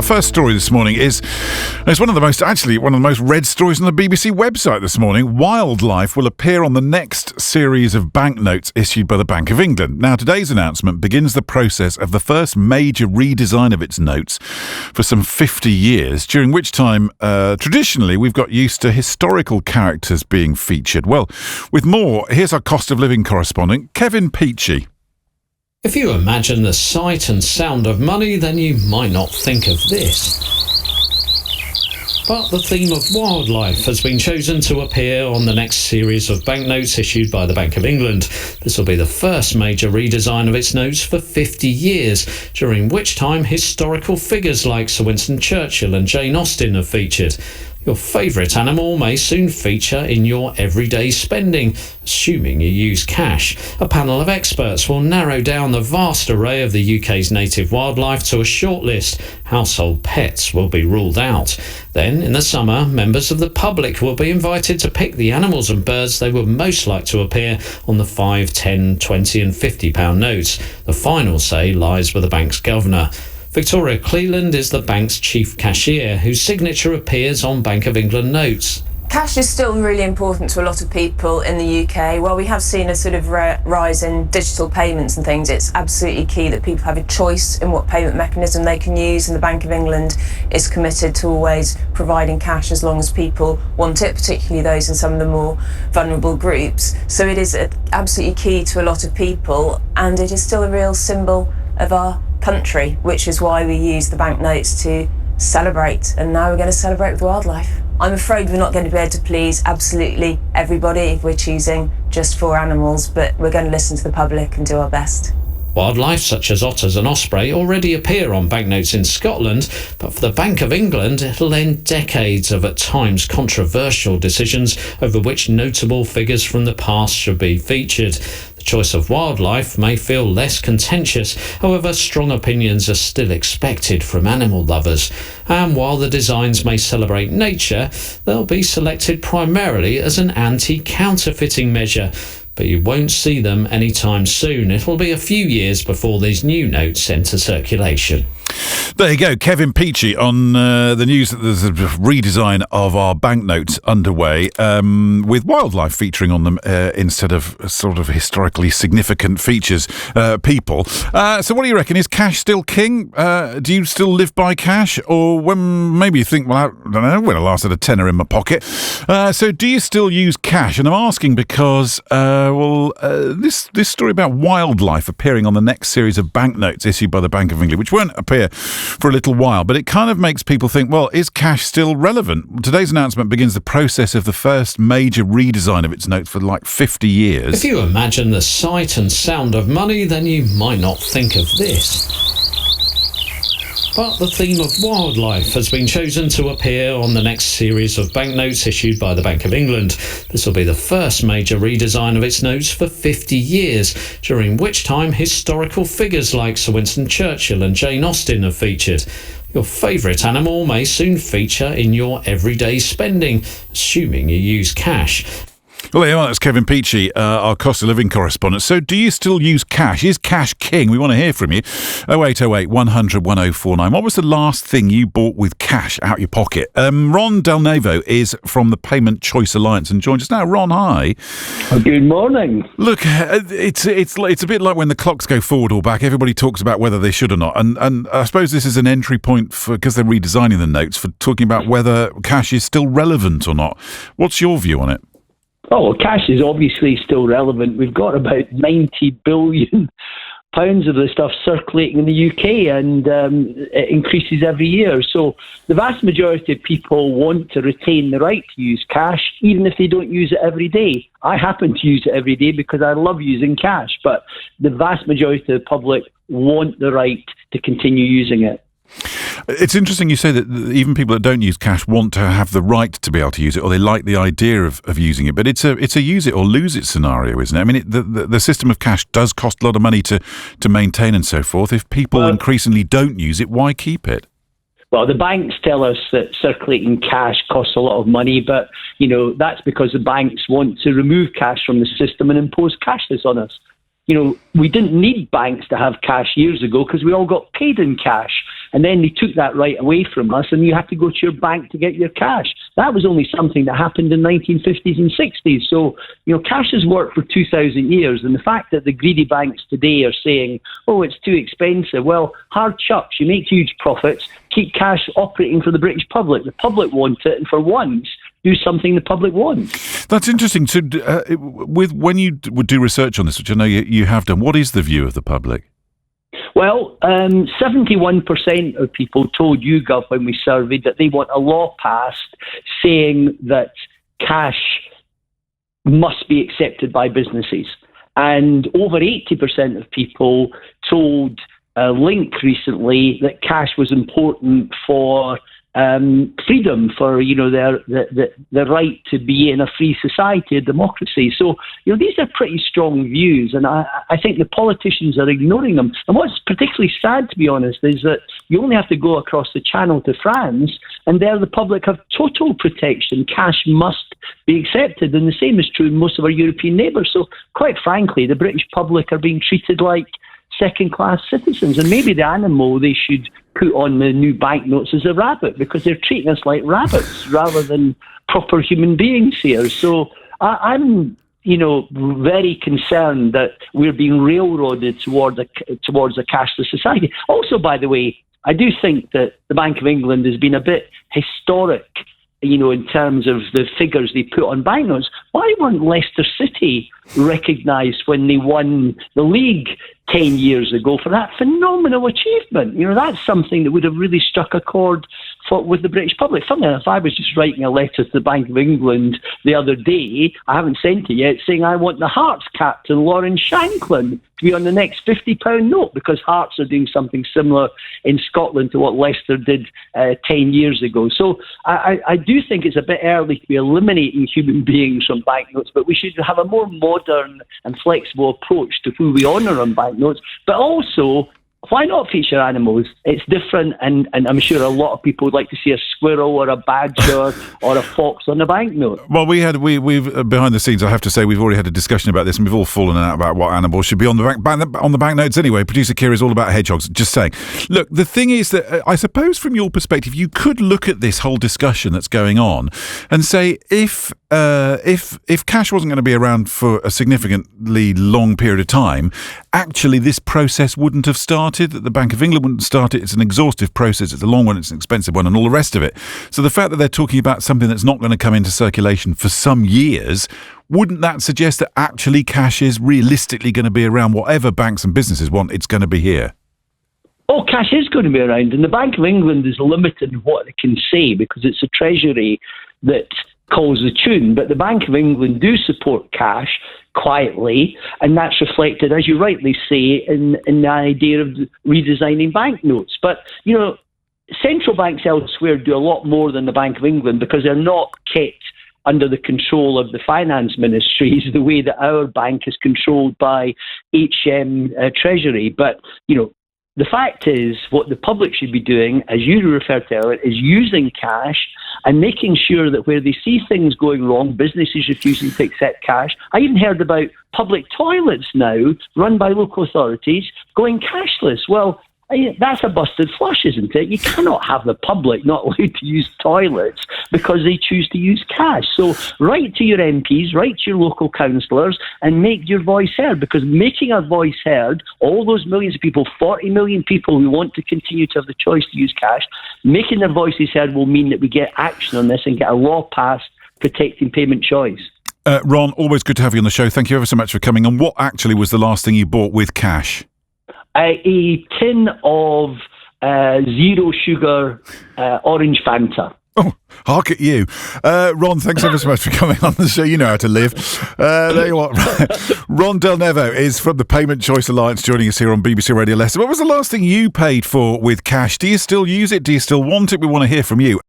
Our first story this morning is one of the most read stories on the BBC website this morning. Wildlife will appear on the next series of banknotes issued by the Bank of England. Now, today's announcement begins the process of the first major redesign of its notes for some 50 years, during which time, traditionally, we've got used to historical characters being featured. Well, with more, here's our cost of living correspondent, Kevin Peachy. If you imagine the sight and sound of money, then you might not think of this. But the theme of wildlife has been chosen to appear on the next series of banknotes issued by the Bank of England. This will be the first major redesign of its notes for 50 years, during which time historical figures like Sir Winston Churchill and Jane Austen have featured. Your favourite animal may soon feature in your everyday spending, assuming you use cash. A panel of experts will narrow down the vast array of the UK's native wildlife to a short list. Household pets will be ruled out. Then, in the summer, members of the public will be invited to pick the animals and birds they would most like to appear on the £5, £10, £20 and £50 notes. The final say lies with the bank's governor. Victoria Cleland is the bank's chief cashier, whose signature appears on Bank of England notes. Cash is still really important to a lot of people in the UK. While we have seen a sort of rise in digital payments and things, it's absolutely key that people have a choice in what payment mechanism they can use, and the Bank of England is committed to always providing cash as long as people want it, particularly those in some of the more vulnerable groups. So it is absolutely key to a lot of people, and it is still a real symbol of our country, which is why we use the banknotes to celebrate, and now we're going to celebrate with wildlife. I'm afraid we're not going to be able to please absolutely everybody if we're choosing just 4 animals, but we're going to listen to the public and do our best. Wildlife such as otters and osprey already appear on banknotes in Scotland, but for the Bank of England it'll end decades of at times controversial decisions over which notable figures from the past should be featured. The choice of wildlife may feel less contentious, however strong opinions are still expected from animal lovers. And while the designs may celebrate nature, they'll be selected primarily as an anti-counterfeiting measure. But you won't see them anytime soon. It'll be a few years before these new notes enter circulation. There you go, Kevin Peachy on the news that there's a redesign of our banknotes underway with wildlife featuring on them instead of sort of historically significant features, people. So what do you reckon? Is cash still king? Do you still live by cash? Or when maybe you think, well, I don't know, when I last had a tenner in my pocket. So do you still use cash? And I'm asking because, this story about wildlife appearing on the next series of banknotes issued by the Bank of England, which won't appear for a little while, but it kind of makes people think, well, is cash still relevant? Today's announcement begins the process of the first major redesign of its notes for like 50 years. If you imagine the sight and sound of money, then you might not think of this. But the theme of wildlife has been chosen to appear on the next series of banknotes issued by the Bank of England. This will be the first major redesign of its notes for 50 years, during which time historical figures like Sir Winston Churchill and Jane Austen have featured. Your favourite animal may soon feature in your everyday spending, assuming you use cash. Well, there you are. That's Kevin Peachy, our cost of living correspondent. So do you still use cash? Is cash king? We want to hear from you. 0808 100 1049. What was the last thing you bought with cash out your pocket? Ron Delnevo is from the Payment Choice Alliance and joins us now. Ron, hi. Good morning. Look, it's a bit like when the clocks go forward or back. Everybody talks about whether they should or not. And I suppose this is an entry point for, because they're redesigning the notes, for talking about whether cash is still relevant or not. What's your view on it? Oh, well, cash is obviously still relevant. We've got about £90 billion of this stuff circulating in the UK, and it increases every year. So the vast majority of people want to retain the right to use cash, even if they don't use it every day. I happen to use it every day because I love using cash, but the vast majority of the public want the right to continue using it. It's interesting you say that even people that don't use cash want to have the right to be able to use it, or they like the idea of using it. But it's a use it or lose it scenario, isn't it? I mean, the system of cash does cost a lot of money to maintain and so forth. If people increasingly don't use it, why keep it? Well, the banks tell us that circulating cash costs a lot of money, but, that's because the banks want to remove cash from the system and impose cashless on us. We didn't need banks to have cash years ago because we all got paid in cash. and then they took that right away from us, and you have to go to your bank to get your cash. That was only something that happened in the 1950s and 60s. So, cash has worked for 2,000 years, and the fact that the greedy banks today are saying, oh, it's too expensive, well, hard chucks, you make huge profits, keep cash operating for the British public. The public want it, and for once, do something the public wants. That's interesting. So, when you would do research on this, which I know you have done, what is the view of the public? Well, 71% of people told YouGov when we surveyed that they want a law passed saying that cash must be accepted by businesses. And over 80% of people told Link recently that cash was important for freedom, for the right to be in a free society, a democracy. So these are pretty strong views, and I think the politicians are ignoring them. And what's particularly sad, to be honest, is that you only have to go across the channel to France, and there the public have total protection. Cash must be accepted, and the same is true in most of our European neighbours. So quite frankly, the British public are being treated like second-class citizens, and maybe the animal they should put on the new banknotes is a rabbit, because they're treating us like rabbits rather than proper human beings here. So I'm very concerned that we're being railroaded towards a cashless society. Also, by the way, I do think that the Bank of England has been a bit historic, in terms of the figures they put on banknotes. Why weren't Leicester City recognised when they won the league 10 years ago for that phenomenal achievement? That's something that would have really struck a chord with the British public. Funnily enough, I was just writing a letter to the Bank of England the other day, I haven't sent it yet, saying I want the Hearts captain, Lawrence Shanklin, to be on the next £50 note, because Hearts are doing something similar in Scotland to what Leicester did 10 years ago. So I do think it's a bit early to be eliminating human beings from banknotes, but we should have a more modern and flexible approach to who we honour on banknotes. But also, why not feature animals? It's different, and I'm sure a lot of people would like to see a squirrel or a badger or a fox on a banknote. Well, we've behind the scenes, I have to say, we've already had a discussion about this, and we've all fallen out about what animals should be on the banknotes anyway. Producer Keir is all about hedgehogs. Just saying. Look, the thing is that I suppose from your perspective, you could look at this whole discussion that's going on and say if cash wasn't going to be around for a significantly long period of time, actually this process wouldn't have started, that the Bank of England wouldn't start it. It's an exhaustive process, it's a long one, it's an expensive one, and all the rest of it. So the fact that they're talking about something that's not going to come into circulation for some years, wouldn't that suggest that actually cash is realistically going to be around? Whatever banks and businesses want, it's going to be here? Oh, cash is going to be around, and the Bank of England is limited in what it can say because it's a treasury that calls the tune. But the Bank of England do support cash quietly, and that's reflected, as you rightly say, in the idea of redesigning banknotes. But, central banks elsewhere do a lot more than the Bank of England because they're not kept under the control of the finance ministries the way that our bank is controlled by HM Treasury. But, the fact is, what the public should be doing, as you referred to earlier, is using cash and making sure that where they see things going wrong, businesses refusing to accept cash. I even heard about public toilets now, run by local authorities, going cashless. Well, that's a busted flush, isn't it? You cannot have the public not allowed to use toilets because they choose to use cash. So write to your MPs, write to your local councillors and make your voice heard, because making our voice heard, all those millions of people, 40 million people who want to continue to have the choice to use cash, making their voices heard will mean that we get action on this and get a law passed protecting payment choice. Ron, always good to have you on the show. Thank you ever so much for coming. And what actually was the last thing you bought with cash? A tin of zero sugar orange Fanta. Oh, hark at you. Ron, thanks ever so much for coming on the show. You know how to live. There you are. Ron Delnevo is from the Payment Choice Alliance, joining us here on BBC Radio Leicester. What was the last thing you paid for with cash? Do you still use it? Do you still want it? We want to hear from you.